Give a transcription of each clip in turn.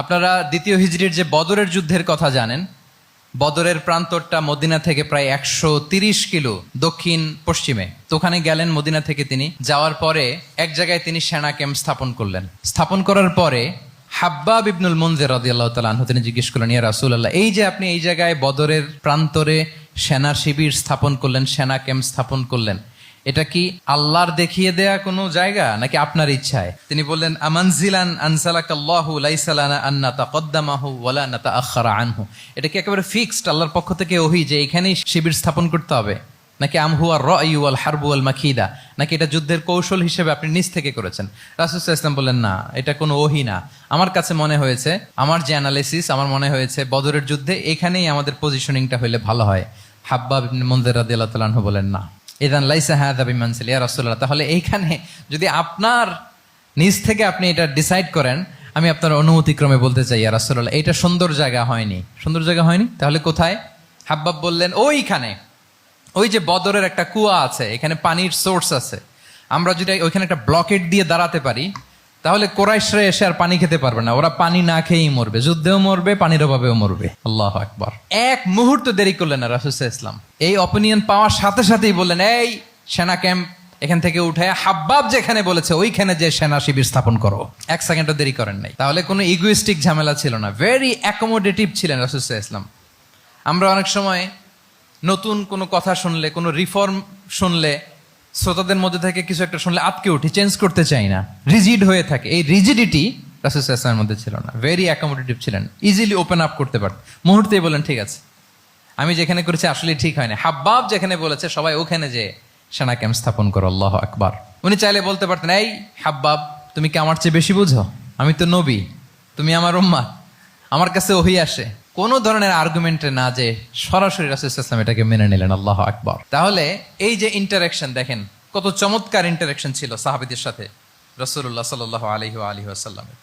আপনারা দ্বিতীয় হিজরির যে বদরের যুদ্ধের কথা জানেন, বদরের প্রান্তরটা মদিনা থেকে প্রায় 130 কিলো দক্ষিণ পশ্চিমে। তো ওখানে গেলেন মদিনা থেকে তিনি। যাওয়ার পরে এক জায়গায় তিনি সেনা ক্যাম্প স্থাপন করলেন। স্থাপন করার পরে হাব্বাব ইবনুল মুনজির রাদিয়াল্লাহু তাআলা আনহু তিনি জিজ্ঞেস করলেন, ইয়া রাসূলুল্লাহ, এই যে আপনি এই জায়গায় বদরের প্রান্তরে সেনা শিবির স্থাপন করলেন, সেনা ক্যাম্প স্থাপন করলেন, এটা কি আল্লাহর দেখিয়ে দেয়া কোনো জায়গা নাকি আপনার ইচ্ছায়? তিনি বললেন, আমানজিলান আনসালাকাল্লাহু লাইসা লানা আন নাতাকদ্দামাহু ওয়ালা নাতাআখারা আনহু। এটা কি একেবারে ফিক্সড আল্লাহর পক্ষ থেকে ওহী যে এখানেই শিবির স্থাপন করতে হবে, নাকি আমহুয়া রায়ু ওয়াল হারবু ওয়াল মাকিদা, নাকি এটা যুদ্ধের কৌশল হিসেবে আপনি নিজ থেকে করেছেন? রাসূল সাল্লাল্লাহু আলাইহি ওয়াসাল্লাম বললেন, না, এটা কোনো ওহী না। আমার কাছে মনে হয়েছে, আমার যে অ্যানালিসিস, আমার মনে হয়েছে বদরের যুদ্ধে এখানেই আমাদের পজিশনিংটা হইলে ভালো হয়। হাব্বাব ইবনে মুনজির রাদিয়াল্লাহু তাআলা আনহু বলেন, না, ইদান লাইসা হাযা বিমানসিল ইয়া রাসূলুল্লাহ, তাহলে এইখানে যদি আপনার নিজ থেকে আপনি এটা ডিসাইড করেন, আমি আপনার অনুমতিক্রমে বলতে চাই ইয়া রাসূলুল্লাহ, এটা সুন্দর জায়গা হয়নি। সুন্দর জায়গা হয়নি? তাহলে কোথায়? হাব্বাব বললেন, ওইখানে, ওই যে বদরের একটা কুয়া আছে, এখানে পানির সোর্স আছে। আমরা যদি ওইখানে একটা ব্লকেট দিয়ে দাঁড়াতে পারি, তাহলে কোরাইশরা এসে আর পানি খেতে পারবে না। ওরা পানি না খেয়েই মরবে, যুদ্ধেও মরবে, পানির অভাবেও মরবে। আল্লাহু আকবার। এক মুহূর্ত দেরি করলেন না রাসূল সাল্লাল্লাহু আলাইহি ওয়াসাল্লাম। এই অপিনিয়ন পাওয়ার সাথে সাথেই বললেন, এই সেনা ক্যাম্প এখান থেকে উঠে হাব্বাব যেখানে বলেছে ওইখানে যে সেনা শিবির স্থাপন করো। এক সেকেন্ডও দেরি করেন নাই। তাহলে কোনো ইগোইস্টিক ঝামেলা ছিল না, ভেরি অ্যাকোমোডেটিভ ছিলেন রাসূল সাল্লাল্লাহু আলাইহি ওয়াসাল্লাম। আমরা অনেক সময় নতুন কোনো কথা শুনলে, কোনো রিফর্ম শুনলে, শ্রোতাদের মধ্যে থেকে কিছু একটা শুনলে আটকে উঠি, চেঞ্জ করতে চাই না, রিজিড হয়ে থাকে। এই রিজিডিটি রাসূল সাল্লাল্লাহু আলাইহি ওয়াসাল্লামের মধ্যে ছিল না। ভেরি অ্যাকোমোডেটিভ ছিলেন, ইজিলি ওপেন আপ করতে পারতেন। মুহূর্তেই বলেন, ঠিক আছে, আমি যেখানে করেছি আসলে ঠিক হয় না। হাব্বাব যেখানে বলেছে সবাই ওখানে যে সেনা ক্যাম্প স্থাপন করো। আল্লাহু আকবার। উনি চাইলে বলতে পারতেন, এই হাব্বাব, তুমি কি আমার চেয়ে বেশি বুঝো? আমি তো নবী, তুমি আমার উম্মাহ, আমার কাছে ওহী আসে। কোনো ধরনের আর্গুমেন্টে না যে সরাসরি রাসূল সাল্লাল্লাহু আলাইহি ওয়াসাল্লাম এটাকে মেনে নিলেন। আল্লাহু আকবার। তাহলে এই যে ইন্টারাকশন দেখেন, কত চমৎকার ইন্টারাকশন ছিল সাহাবীদের সাথে রাসূলুল্লাহ সাল্লাল্লাহু আলাইহি ওয়া আলিহি ওয়াসাল্লামের।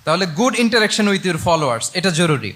তাহলে good interaction with your followers, এটা জরুরি।